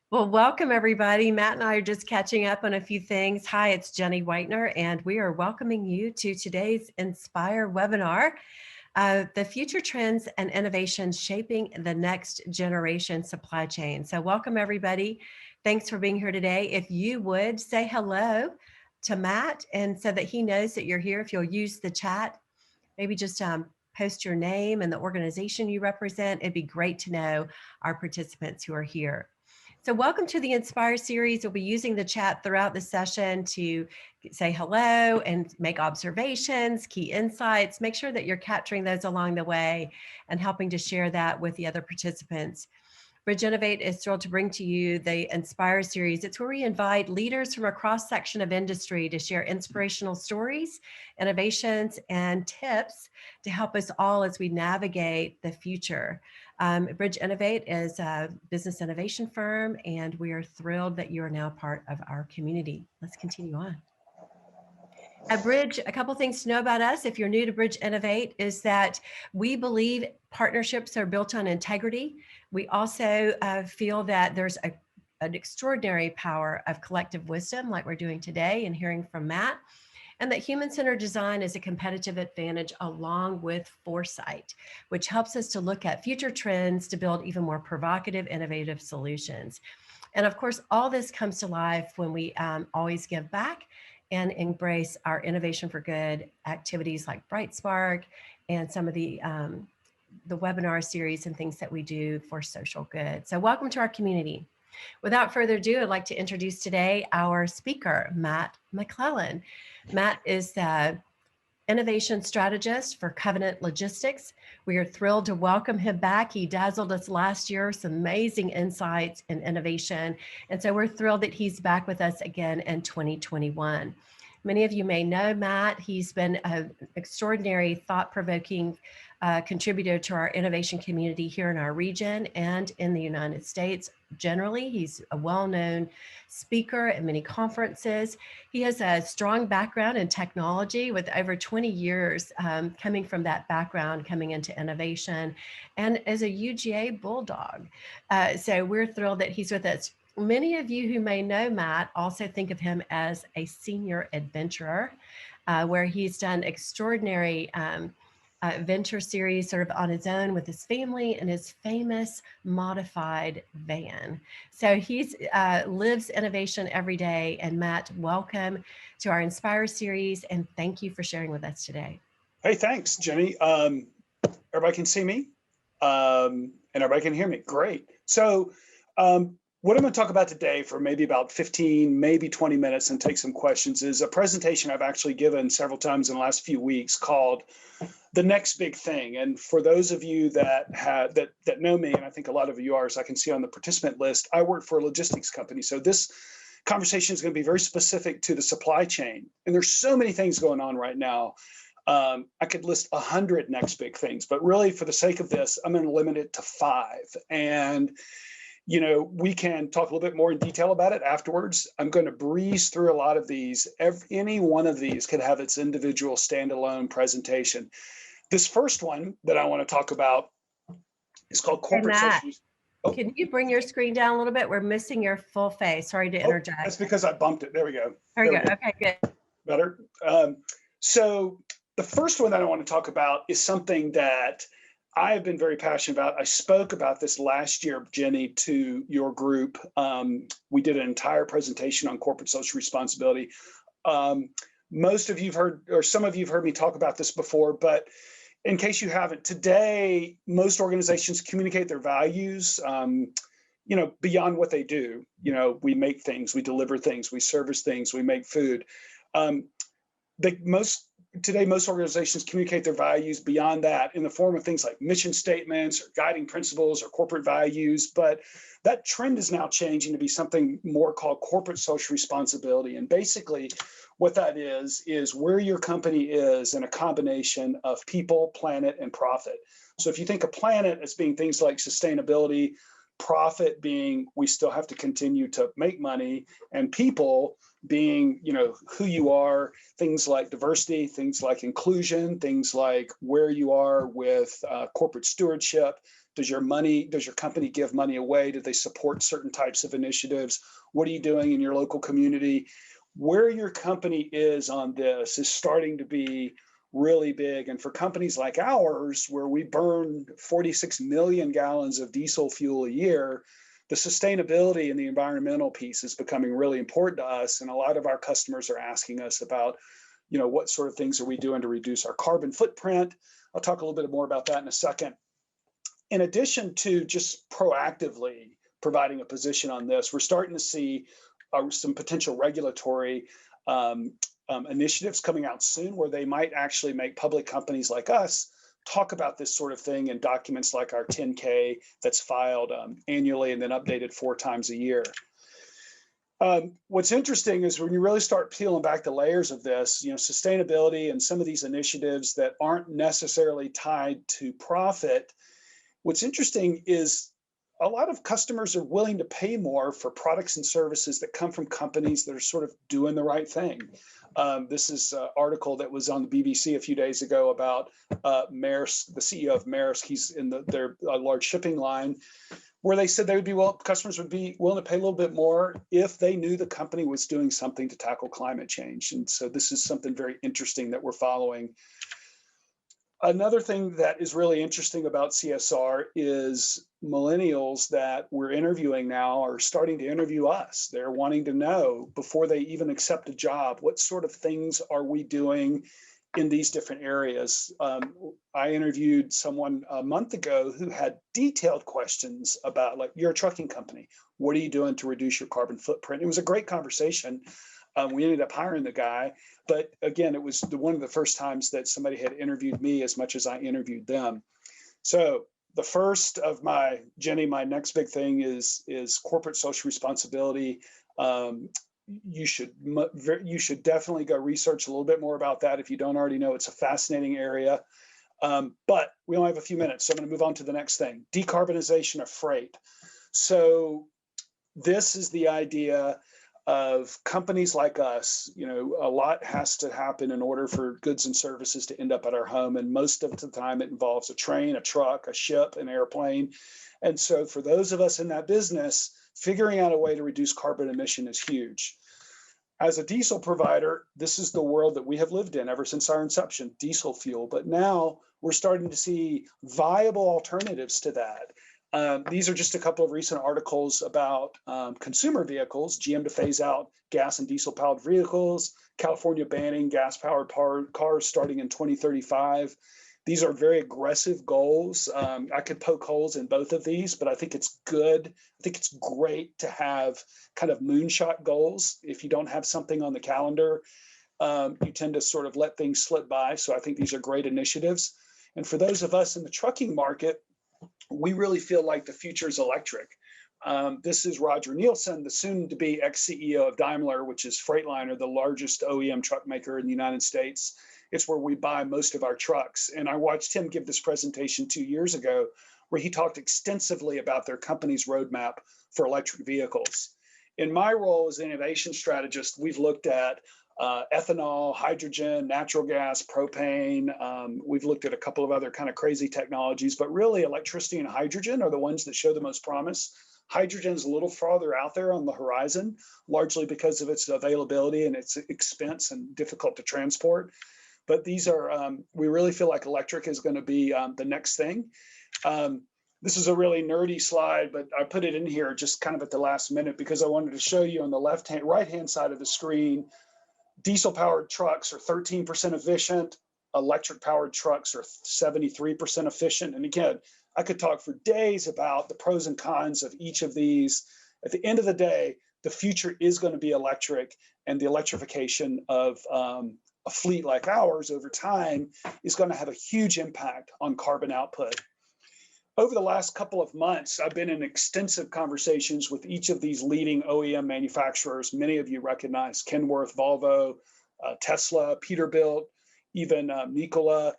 Well, welcome everybody. Matt and I are just catching up on a few things. Hi, it's Jenny Whitener, and we are welcoming you to today's Inspire webinar, the future trends and innovations shaping the next generation supply chain. So welcome everybody. Thanks for being here today. If you would say hello to Matt and so that he knows that you're here, if you'll use the chat, maybe just post your name and the organization you represent. It'd be great to know our participants who are here. So welcome to the Inspire series. We'll be using the chat throughout the session to say hello and make observations, key insights, make sure that you're capturing those along the way and helping to share that with the other participants. Bridge Innovate is thrilled to bring to you the Inspire series. It's where we invite leaders from a cross-section of industry to share inspirational stories, innovations, and tips to help us all as we navigate the future. Bridge Innovate is a business innovation firm, and we are thrilled that you are now part of our community. Let's continue on. At Bridge, a couple things to know about us, if you're new to Bridge Innovate, is that we believe partnerships are built on integrity. We also feel that there's an extraordinary power of collective wisdom, like we're doing today and hearing from Matt, and that human-centered design is a competitive advantage along with foresight, which helps us to look at future trends to build even more provocative, innovative solutions. And of course, all this comes to life when we always give back and embrace our innovation for good activities like Bright Spark and some of the webinar series and things that we do for social good. So welcome to our community. Without further ado, I'd like to introduce today our speaker, Matt McLelland. Matt is the innovation strategist for Covenant Logistics. We are thrilled to welcome him back. He dazzled us last year, some amazing insights and innovation. And so we're thrilled that he's back with us again in 2021. Many of you may know Matt. He's been an extraordinary, thought-provoking contributor to our innovation community here in our region and in the United States. Generally, he's a well-known speaker at many conferences. He has a strong background in technology with over 20 years coming from that background, coming into innovation, and as a UGA bulldog. So we're thrilled that he's with us. Many of you who may know Matt also think of him as a senior adventurer, where he's done extraordinary venture series sort of on his own with his family and his famous modified van. So he lives innovation every day. And Matt, welcome to our Inspire series, and thank you for sharing with us today. Hey, thanks, Jenny. Everybody can see me and everybody can hear me. Great. So what I'm going to talk about today for maybe about 15, maybe 20 minutes and take some questions is a presentation I've actually given several times in the last few weeks called The Next Big Thing. And for those of you that know me, and I think a lot of you are, as I can see on the participant list, I work for a logistics company. So this conversation is going to be very specific to the supply chain. And there's so many things going on right now. I could list 100 next big things, but really for the sake of this, I'm going to limit it to 5. And you know, we can talk a little bit more in detail about it afterwards. I'm going to breeze through a lot of these. Any one of these could have its individual standalone presentation. This first one that I want to talk about is called corporate social. Oh. Can you bring your screen down a little bit? We're missing your full face. Sorry to interject. That's because I bumped it. There we go. There we go. Okay, good. Better. So the first one that I want to talk about is something that I have been very passionate about. I spoke about this last year, Jenny, to your group. We did an entire presentation on corporate social responsibility. Most of you've heard, or some of you have heard me talk about this before, but in case you haven't, today, most organizations communicate their values, you know, beyond what they do. You know, we make things, we deliver things, we service things, we make food. Today, most organizations communicate their values beyond that in the form of things like mission statements or guiding principles or corporate values. But that trend is now changing to be something more called corporate social responsibility. And basically what that is where your company is in a combination of people, planet, and profit. So if you think of planet as being things like sustainability, profit being we still have to continue to make money, and people being, who you are, things like diversity, things like inclusion, things like where you are with corporate stewardship. Does your company give money away? Do they support certain types of initiatives? What are you doing in your local community? Where your company is on this is starting to be really big. And for companies like ours, where we burn 46 million gallons of diesel fuel a year, the sustainability and the environmental piece is becoming really important to us. And a lot of our customers are asking us about, what sort of things are we doing to reduce our carbon footprint? I'll talk a little bit more about that in a second. In addition to just proactively providing a position on this, we're starting to see some potential regulatory initiatives coming out soon where they might actually make public companies like us talk about this sort of thing in documents like our 10K that's filed annually and then updated 4 times a year. What's interesting is when you really start peeling back the layers of this, sustainability and some of these initiatives that aren't necessarily tied to profit, what's interesting is a lot of customers are willing to pay more for products and services that come from companies that are sort of doing the right thing. This is an article that was on the BBC a few days ago about Maersk, the CEO of Maersk. He's in their large shipping line, where they said customers would be willing to pay a little bit more if they knew the company was doing something to tackle climate change. And so this is something very interesting that we're following. Another thing that is really interesting about CSR is millennials that we're interviewing now are starting to interview us. They're wanting to know, before they even accept a job, what sort of things are we doing in these different areas. I interviewed someone a month ago who had detailed questions about, like, you're a trucking company. What are you doing to reduce your carbon footprint? It was a great conversation. We ended up hiring the guy, but again, it was one of the first times that somebody had interviewed me as much as I interviewed them. So the first of my next big thing is corporate social responsibility. You should definitely go research a little bit more about that if you don't already know. It's a fascinating area. But we only have a few minutes, so I'm going to move on to the next thing: decarbonization of freight. So this is the idea of companies like us. A lot has to happen in order for goods and services to end up at our home. And most of the time it involves a train, a truck, a ship, an airplane. And so for those of us in that business, figuring out a way to reduce carbon emission is huge. As a diesel provider, this is the world that we have lived in ever since our inception, diesel fuel. But now we're starting to see viable alternatives to that. These are just a couple of recent articles about consumer vehicles: GM to phase out gas and diesel powered vehicles, California banning gas powered cars starting in 2035. These are very aggressive goals. I could poke holes in both of these, but I think it's good. I think it's great to have kind of moonshot goals. If you don't have something on the calendar, you tend to sort of let things slip by. So I think these are great initiatives. And for those of us in the trucking market, we really feel like the future is electric. This is Roger Nielsen, the soon-to-be ex-CEO of Daimler, which is Freightliner, the largest OEM truck maker in the United States. It's where we buy most of our trucks. And I watched him give this presentation 2 years ago, where he talked extensively about their company's roadmap for electric vehicles. In my role as an innovation strategist, we've looked at ethanol, hydrogen, natural gas, propane. We've looked at a couple of other kind of crazy technologies, but really electricity and hydrogen are the ones that show the most promise. Hydrogen is a little farther out there on the horizon, largely because of its availability and its expense and difficult to transport. But these are, we really feel like electric is going to be the next thing. This is a really nerdy slide, but I put it in here just kind of at the last minute because I wanted to show you on the right-hand side of the screen, diesel-powered trucks are 13% efficient. Electric-powered trucks are 73% efficient. And again, I could talk for days about the pros and cons of each of these. At the end of the day, the future is going to be electric, and the electrification of a fleet like ours over time is going to have a huge impact on carbon output. Over the last couple of months, I've been in extensive conversations with each of these leading OEM manufacturers. Many of you recognize Kenworth, Volvo, Tesla, Peterbilt, even Nikola.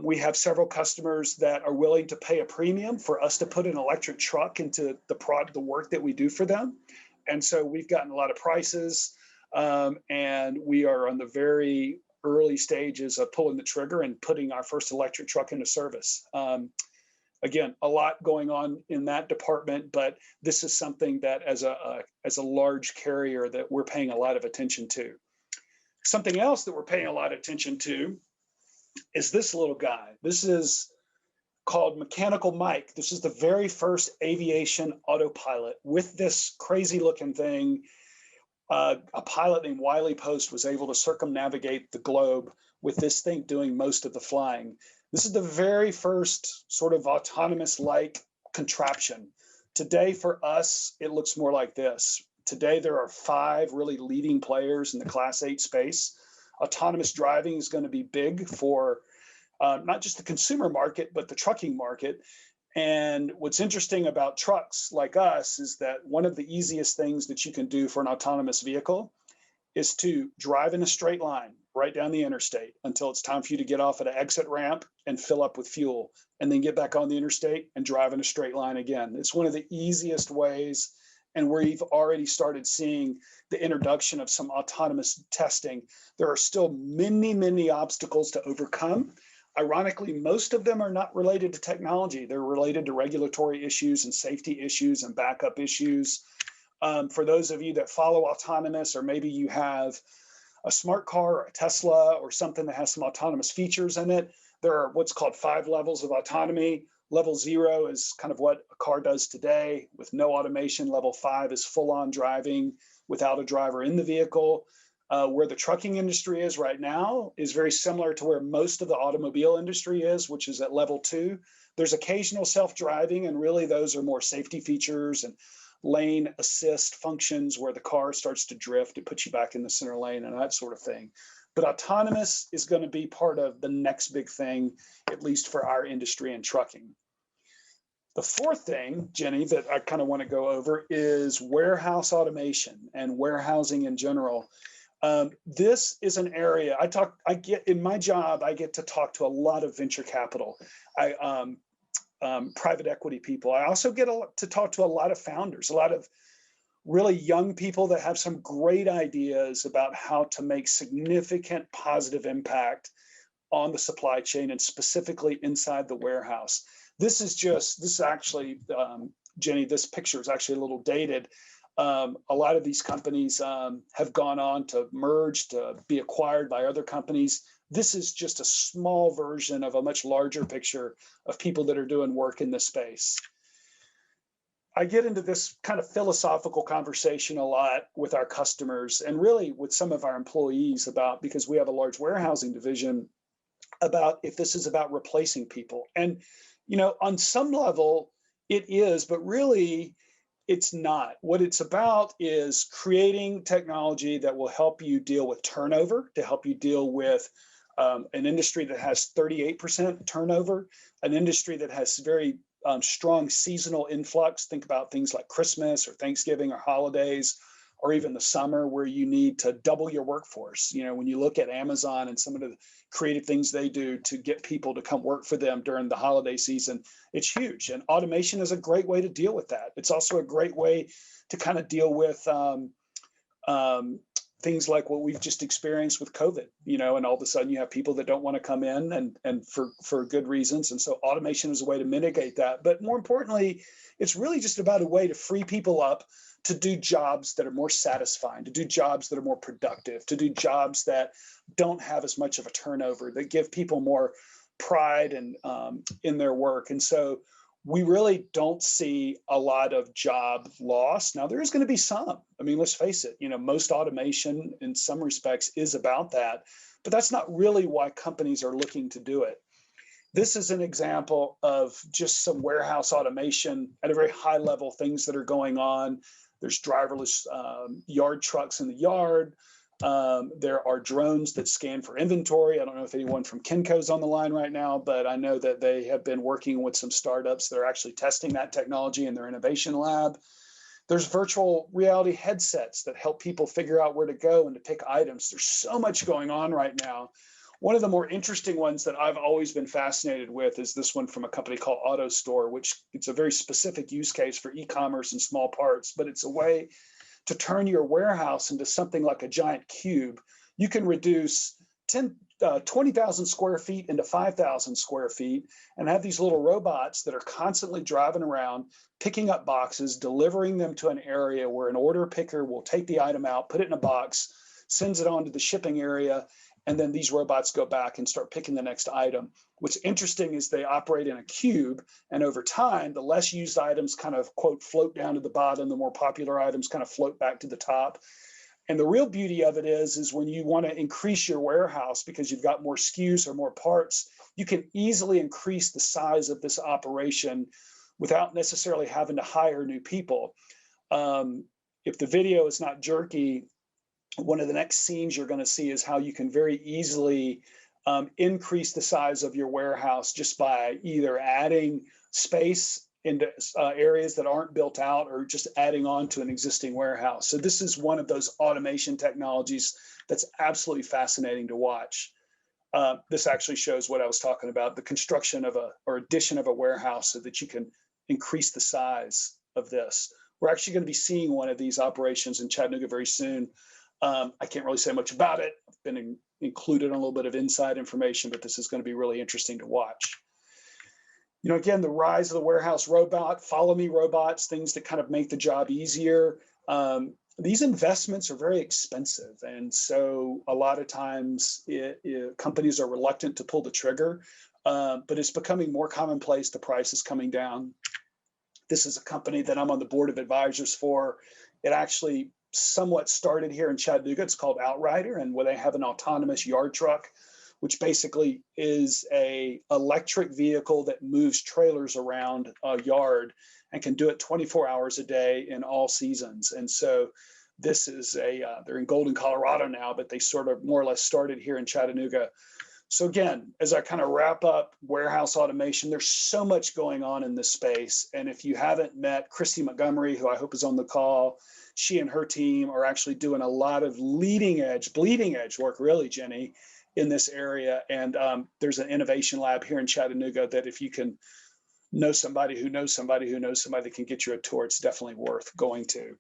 We have several customers that are willing to pay a premium for us to put an electric truck into the work that we do for them. And so we've gotten a lot of prices, and we are on the very early stages of pulling the trigger and putting our first electric truck into service. Again, a lot going on in that department, but this is something that as a large carrier that we're paying a lot of attention to. Something else that we're paying a lot of attention to is this little guy. This is called Mechanical Mike. This is the very first aviation autopilot with this crazy looking thing. A pilot named Wiley Post was able to circumnavigate the globe with this thing doing most of the flying. This is the very first sort of autonomous-like contraption. Today for us, it looks more like this. Today there are 5 really leading players in the Class 8 space. Autonomous driving is going to be big for not just the consumer market, but the trucking market. And what's interesting about trucks like us is that one of the easiest things that you can do for an autonomous vehicle is to drive in a straight line right down the interstate until it's time for you to get off at an exit ramp and fill up with fuel, and then get back on the interstate and drive in a straight line again. It's one of the easiest ways, and we've already started seeing the introduction of some autonomous testing. There are still many, many obstacles to overcome. Ironically, most of them are not related to technology. They're related to regulatory issues and safety issues and backup issues. For those of you that follow autonomous, or maybe you have a smart car or a Tesla or something that has some autonomous features in it, there are what's called 5 levels of autonomy. Level 0 is kind of what a car does today with no automation. Level 5 is full-on driving without a driver in the vehicle. Where the trucking industry is right now is very similar to where most of the automobile industry is, which is at level 2. There's occasional self-driving, and really those are more safety features and lane assist functions where the car starts to drift. It puts you back in the center lane and that sort of thing. But autonomous is going to be part of the next big thing, at least for our industry and trucking. The fourth thing, Jenny, that I kind of want to go over is warehouse automation and warehousing in general. This is an area I get in my job. I get to talk to a lot of venture capital, private equity people. I also get to talk to a lot of founders, a lot of really young people that have some great ideas about how to make significant positive impact on the supply chain and specifically inside the warehouse. This is actually, Jenny, this picture is actually a little dated. A lot of these companies have gone on to merge, to be acquired by other companies. This is just a small version of a much larger picture of people that are doing work in this space. I get into this kind of philosophical conversation a lot with our customers and really with some of our employees about, because we have a large warehousing division, about if this is about replacing people. And, you know, on some level it is, but really it's not. What it's about is creating technology that will help you deal with turnover, to help you deal with an industry that has 38% turnover, an industry that has very strong seasonal influx. Think about things like Christmas or Thanksgiving or holidays, or even the summer where you need to double your workforce. You know, when you look at Amazon and some of the creative things they do to get people to come work for them during the holiday season, it's huge. And automation is a great way to deal with that. It's also a great way to kind of deal with things like what we've just experienced with COVID, you know, and all of a sudden you have people that don't want to come in and for good reasons. And so automation is a way to mitigate that. But more importantly, it's really just about a way to free people up to do jobs that are more satisfying, to do jobs that are more productive, to do jobs that don't have as much of a turnover, that give people more pride and in their work. And so we really don't see a lot of job loss. Now, there is going to be some. I mean, let's face it, you know, most automation in some respects is about that, but that's not really why companies are looking to do it. This is an example of just some warehouse automation at a very high level, things that are going on. There's driverless yard trucks in the yard. There are drones that scan for inventory. I don't know if anyone from Kinko's on the line right now, but I know that they have been working with some startups that are actually testing that technology in their innovation lab. There's virtual reality headsets that help people figure out where to go and to pick items. There's so much going on right now. One of the more interesting ones that I've always been fascinated with is this one from a company called AutoStore, which it's a very specific use case for e-commerce and small parts, but it's a way to turn your warehouse into something like a giant cube. You can reduce 20,000 square feet into 5,000 square feet and have these little robots that are constantly driving around, picking up boxes, delivering them to an area where an order picker will take the item out, put it in a box, sends it on to the shipping area, and then these robots go back and start picking the next item. What's interesting is they operate in a cube, and over time, the less used items kind of, quote, float down to the bottom, the more popular items kind of float back to the top. And the real beauty of it is when you want to increase your warehouse because you've got more SKUs or more parts, you can easily increase the size of this operation without necessarily having to hire new people. If the video is not jerky, one of the next scenes you're going to see is how you can very easily increase the size of your warehouse just by either adding space into areas that aren't built out or just adding on to an existing warehouse. So this is one of those automation technologies that's absolutely fascinating to watch. This actually shows what I was talking about, the construction of or addition of a warehouse so that you can increase the size of this. We're actually going to be seeing one of these operations in Chattanooga very soon. I can't really say much about it. I've been included on a little bit of inside information, but this is going to be really interesting to watch. You know, again, the rise of the warehouse robot, follow me robots, things that kind of make the job easier. These investments are very expensive. And so a lot of times companies are reluctant to pull the trigger, but it's becoming more commonplace. The price is coming down. This is a company that I'm on the board of advisors for. It actually somewhat started here in Chattanooga. It's called Outrider, and where they have an autonomous yard truck, which basically is a electric vehicle that moves trailers around a yard and can do it 24 hours a day in all seasons. And so this is they're in Golden, Colorado now, but they sort of more or less started here in Chattanooga. So again, as I kind of wrap up warehouse automation, there's so much going on in this space. And if you haven't met Christy Montgomery, who I hope is on the call, she and her team are actually doing a lot of bleeding edge work, really, Jenny, in this area. And there's an innovation lab here in Chattanooga that if you can know somebody who knows somebody who knows somebody that can get you a tour, it's definitely worth going to.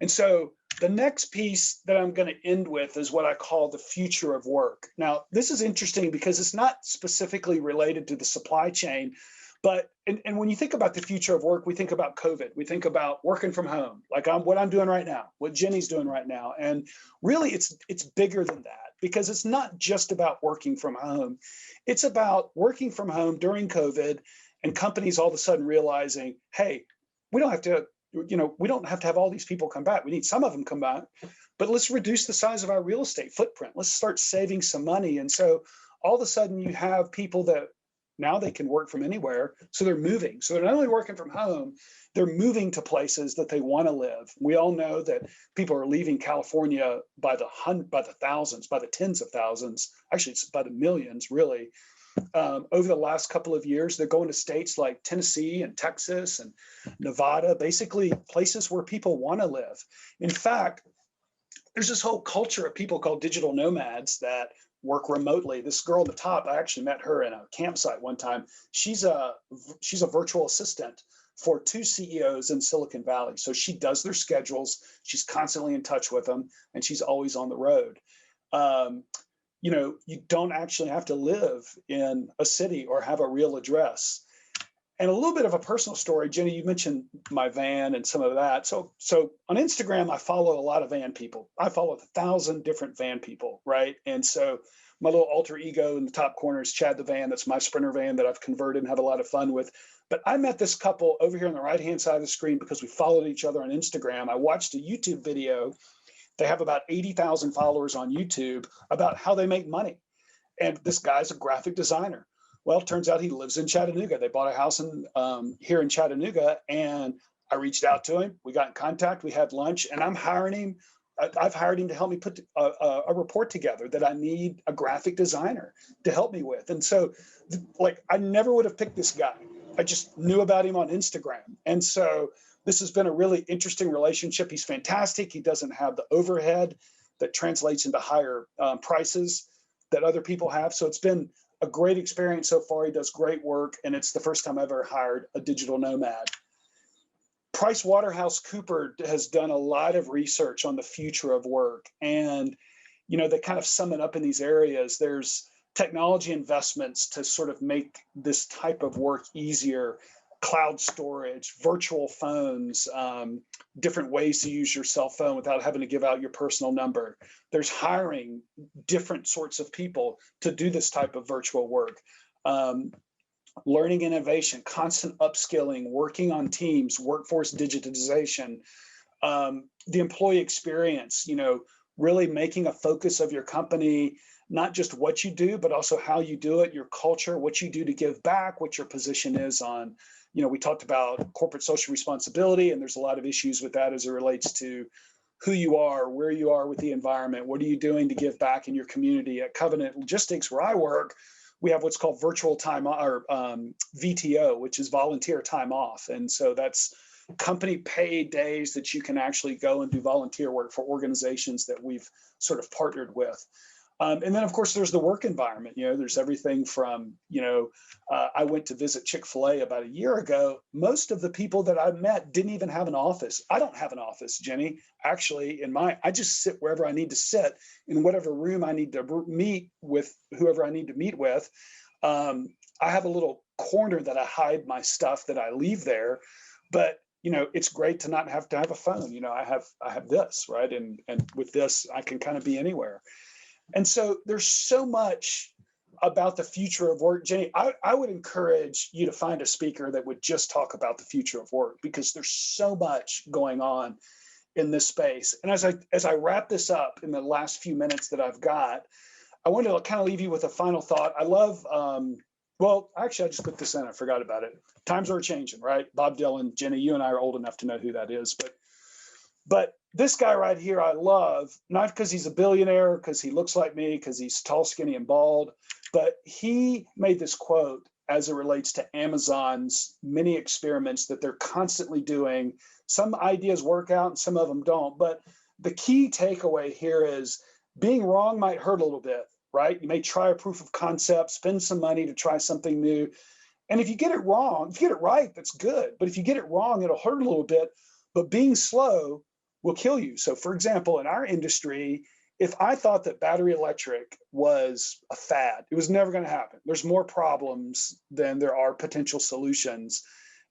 And so the next piece that I'm going to end with is what I call the future of work. Now, this is interesting because it's not specifically related to the supply chain, but and when you think about the future of work, we think about COVID. We think about working from home, like what I'm doing right now, what Jenny's doing right now. And really, it's bigger than that because it's not just about working from home. It's about working from home during COVID and companies all of a sudden realizing, hey, we don't have to have all these people come back. We need some of them come back, but let's reduce the size of our real estate footprint. Let's start saving some money. And so all of a sudden you have people that now they can work from anywhere. So they're moving. So they're not only working from home, they're moving to places that they want to live. We all know that people are leaving California by the thousands, by the tens of thousands. Actually, it's by the millions, really. Over the last couple of years, they're going to states like Tennessee and Texas and Nevada, basically places where people want to live. In fact, there's this whole culture of people called digital nomads that work remotely. This girl at the top, I actually met her in a campsite one time. She's a virtual assistant for 2 CEOs in Silicon Valley. So she does their schedules. She's constantly in touch with them, and she's always on the road. You don't actually have to live in a city or have a real address. And a little bit of a personal story, Jenny, you mentioned my van and some of that. So on Instagram, I follow a lot of van people. I follow 1,000 different van people, right? And so my little alter ego in the top corner is Chad the Van. That's my Sprinter van that I've converted and have a lot of fun with. But I met this couple over here on the right-hand side of the screen because we followed each other on Instagram. I watched a YouTube video. They have about 80,000 followers on YouTube about how they make money. And this guy's a graphic designer. Well, it turns out he lives in Chattanooga. They bought a house here in Chattanooga, and I reached out to him. We got in contact. We had lunch, and I'm hiring him. I've hired him to help me put a report together that I need a graphic designer to help me with. And so, I never would have picked this guy. I just knew about him on Instagram. And so this has been a really interesting relationship. He's fantastic. He doesn't have the overhead that translates into higher prices. that other people have. So it's been a great experience so far. He does great work, and it's the first time I've ever hired a digital nomad. PricewaterhouseCoopers has done a lot of research on the future of work, and they kind of sum it up in these areas. There's technology investments to sort of make this type of work easier, cloud storage, virtual phones, different ways to use your cell phone without having to give out your personal number. There's hiring different sorts of people to do this type of virtual work. Learning innovation, constant upskilling, working on teams, workforce digitization, the employee experience, really making a focus of your company, not just what you do, but also how you do it, your culture, what you do to give back, what your position is on. We talked about corporate social responsibility, and there's a lot of issues with that as it relates to who you are, where you are with the environment, what are you doing to give back in your community. At Covenant Logistics, where I work, we have what's called virtual time, or VTO, which is volunteer time off. And so that's company paid days that you can actually go and do volunteer work for organizations that we've sort of partnered with. And then, of course, there's the work environment. There's everything from, I went to visit Chick-fil-A about a year ago. Most of the people that I met didn't even have an office. I don't have an office, Jenny. Actually, I just sit wherever I need to sit in whatever room I need to meet with whoever I need to meet with. I have a little corner that I hide my stuff that I leave there, but it's great to not have to have a phone. I have this, right? And with this, I can kind of be anywhere. And so there's so much about the future of work. Jenny, I would encourage you to find a speaker that would just talk about the future of work, because there's so much going on in this space. And as I wrap this up in the last few minutes that I've got, I want to kind of leave you with a final thought. I love, well, actually, I just put this in. I forgot about it. Times are changing, right? Bob Dylan. Jenny, you and I are old enough to know who that is. But this guy right here, I love, not because he's a billionaire, because he looks like me, because he's tall, skinny, and bald, but he made this quote as it relates to Amazon's many experiments that they're constantly doing. Some ideas work out and some of them don't. But the key takeaway here is being wrong might hurt a little bit, right? You may try a proof of concept, spend some money to try something new. And if you get it wrong, if you get it right, that's good. But if you get it wrong, it'll hurt a little bit. But being slow will kill you. So for example, in our industry, if I thought that battery electric was a fad, it was never going to happen. There's more problems than there are potential solutions.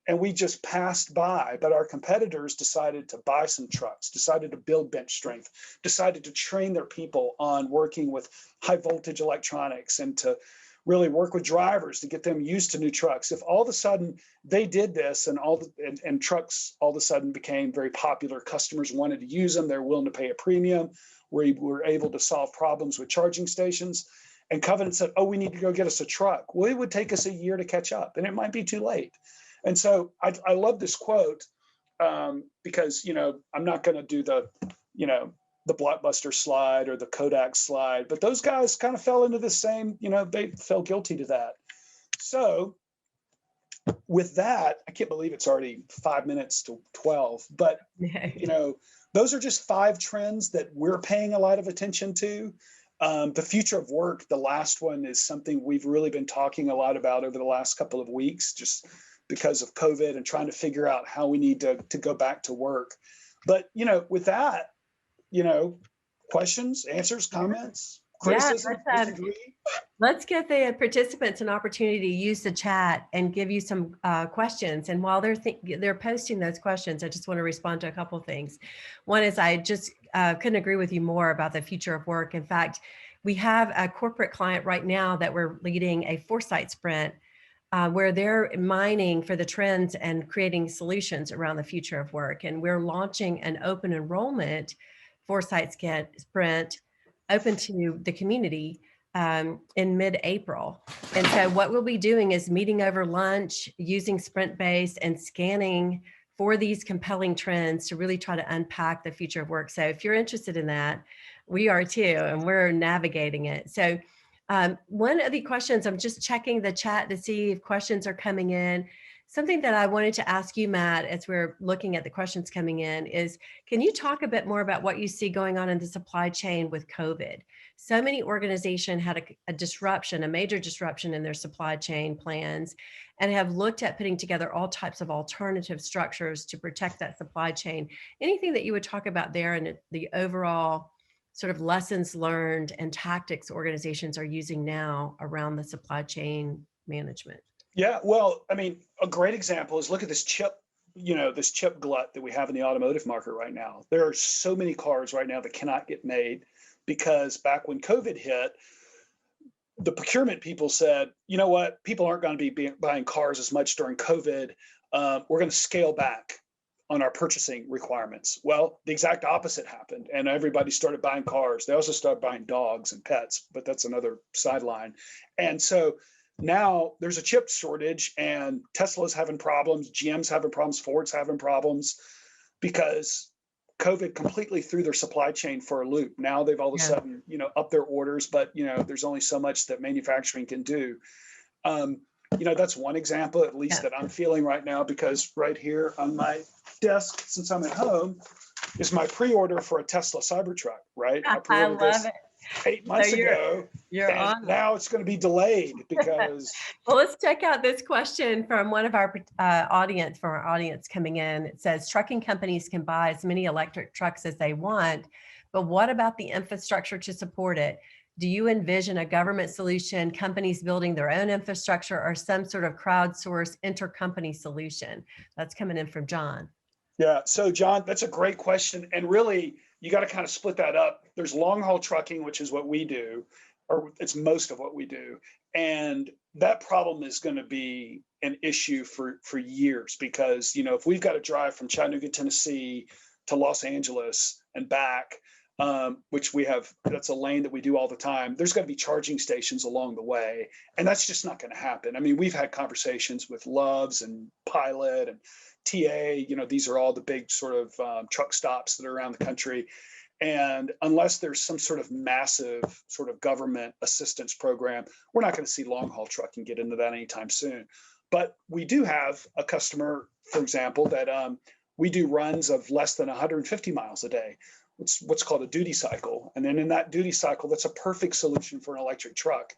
And we just passed by, but our competitors decided to buy some trucks, decided to build bench strength, decided to train their people on working with high voltage electronics and to really work with drivers to get them used to new trucks. If all of a sudden they did this and trucks all of a sudden became very popular, customers wanted to use them, they're willing to pay a premium, we were able to solve problems with charging stations, and Covenant said, oh, we need to go get us a truck. Well, it would take us a year to catch up, and it might be too late. And so I love this quote because, I'm not going to do the Blockbuster slide or the Kodak slide, but those guys kind of fell into the same, they fell guilty to that. So with that, I can't believe it's already 5 minutes to 12, but, those are just 5 trends that we're paying a lot of attention to. The future of work, the last one, is something we've really been talking a lot about over the last couple of weeks, just because of COVID and trying to figure out how we need to go back to work. But, with that, questions, answers, comments, criticism, disagree? Let's give the participants an opportunity to use the chat and give you some questions. And while they're posting those questions, I just want to respond to a couple of things. One is I just couldn't agree with you more about the future of work. In fact, we have a corporate client right now that we're leading a foresight sprint where they're mining for the trends and creating solutions around the future of work. And we're launching an open enrollment foresight sprint open to the community in mid-April. And so what we'll be doing is meeting over lunch, using sprint-based and scanning for these compelling trends to really try to unpack the future of work. So if you're interested in that, we are too, and we're navigating it. So one of the questions, I'm just checking the chat to see if questions are coming in. Something that I wanted to ask you, Matt, as we're looking at the questions coming in is, can you talk a bit more about what you see going on in the supply chain with COVID? So many organizations had a disruption, a major disruption in their supply chain plans, and have looked at putting together all types of alternative structures to protect that supply chain. Anything that you would talk about there and the overall sort of lessons learned and tactics organizations are using now around the supply chain management? Yeah, well, I mean, a great example is look at this chip, this chip glut that we have in the automotive market right now. There are so many cars right now that cannot get made because back when COVID hit, the procurement people said, you know what, people aren't going to be buying cars as much during COVID. We're going to scale back on our purchasing requirements. Well, the exact opposite happened, and everybody started buying cars. They also started buying dogs and pets, but that's another sideline. And so now there's a chip shortage, and Tesla's having problems, GM's having problems, Ford's having problems because COVID completely threw their supply chain for a loop. Now they've all of a sudden, upped their orders, but there's only so much that manufacturing can do. That's one example, at least that I'm feeling right now, because right here on my desk, since I'm at home, is my pre-order for a Tesla Cybertruck, right? I I pre-ordered love this it. 8 months ago, You're and on. now it's going to be delayed because. Well, let's check out this question from one of our audience coming in. It says, trucking companies can buy as many electric trucks as they want, but what about the infrastructure to support it? Do you envision a government solution, companies building their own infrastructure, or some sort of crowdsourced intercompany solution? That's coming in from John. Yeah. So, John, that's a great question. And really, you got to kind of split that up. There's long haul trucking, which is what we do, or it's most of what we do. And that problem is going to be an issue for years because, if we've got to drive from Chattanooga, Tennessee to Los Angeles and back, which that's a lane that we do all the time, there's going to be charging stations along the way. And that's just not going to happen. I mean, we've had conversations with Love's and Pilot and TA, these are all the big sort of truck stops that are around the country. And unless there's some sort of massive sort of government assistance program, we're not going to see long haul trucking get into that anytime soon. But we do have a customer, for example, that we do runs of less than 150 miles a day. It's what's called a duty cycle. And then in that duty cycle, that's a perfect solution for an electric truck.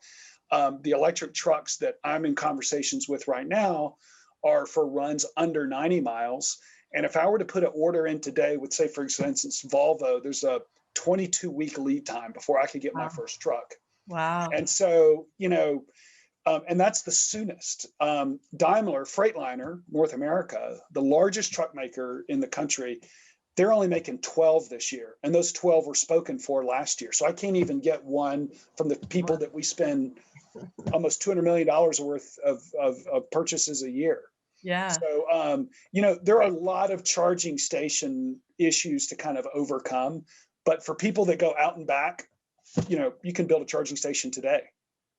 The electric trucks that I'm in conversations with right now are for runs under 90 miles. And if I were to put an order in today with, say, for instance, Volvo, there's a 22-week lead time before I could get my first truck. Wow. And so, and that's the soonest. Daimler Freightliner, North America, the largest truck maker in the country, they're only making 12 this year. And those 12 were spoken for last year. So I can't even get one from the people that we spend almost $200 million worth of purchases a year. Yeah. So, there are a lot of charging station issues to kind of overcome. But for people that go out and back, you can build a charging station today.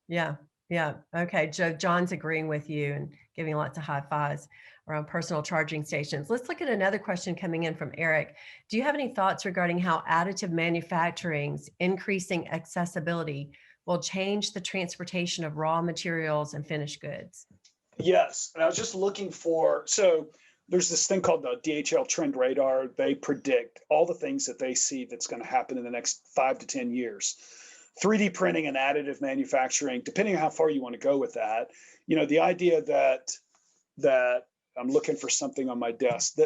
Yeah. Yeah. Okay. John's agreeing with you and giving lots of high fives around personal charging stations. Let's look at another question coming in from Eric. Do you have any thoughts regarding how additive manufacturing's increasing accessibility will change the transportation of raw materials and finished goods? Yes. And I was just looking so there's this thing called the Dhl Trend Radar. They predict all the things that they see that's going to happen in the next 5 to 10 years. 3D printing and additive manufacturing, depending on how far you want to go with that. The idea that I'm looking for something on my desk,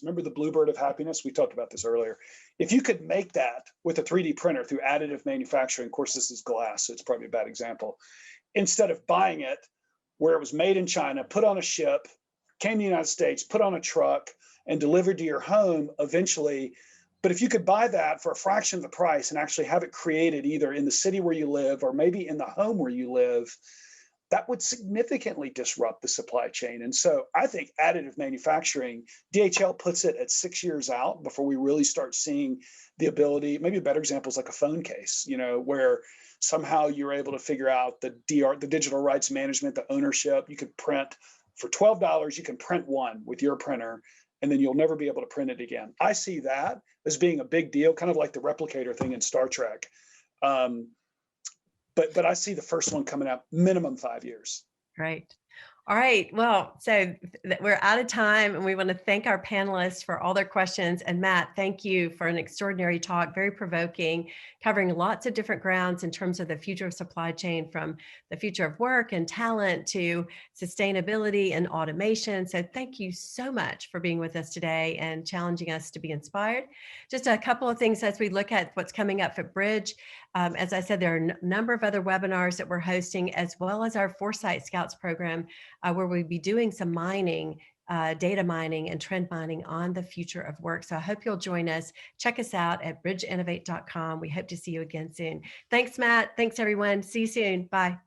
remember the Bluebird of happiness? We talked about this earlier. If you could make that with a 3D printer through additive manufacturing, of course, this is glass, so it's probably a bad example. Instead of buying it where it was made in China, put on a ship, came to the United States, put on a truck, and delivered to your home eventually. But if you could buy that for a fraction of the price and actually have it created either in the city where you live or maybe in the home where you live, that would significantly disrupt the supply chain. And so I think additive manufacturing, DHL puts it at 6 years out before we really start seeing the ability. Maybe a better example is like a phone case, where somehow you're able to figure out the digital rights management, the ownership. You could print for $12, you can print one with your printer, and then you'll never be able to print it again. I see that as being a big deal, kind of like the replicator thing in Star Trek. But I see the first one coming out minimum 5 years. Right. All right. Well, so we're out of time, and we want to thank our panelists for all their questions. And Matt, thank you for an extraordinary talk, very provoking, covering lots of different grounds in terms of the future of supply chain, from the future of work and talent to sustainability and automation. So thank you so much for being with us today and challenging us to be inspired. Just a couple of things as we look at what's coming up at Bridge. As I said, there are a number of other webinars that we're hosting, as well as our Foresight Scouts program, where we'll be doing some mining, data mining and trend mining on the future of work. So I hope you'll join us. Check us out at bridgeinnovate.com. We hope to see you again soon. Thanks, Matt. Thanks, everyone. See you soon. Bye.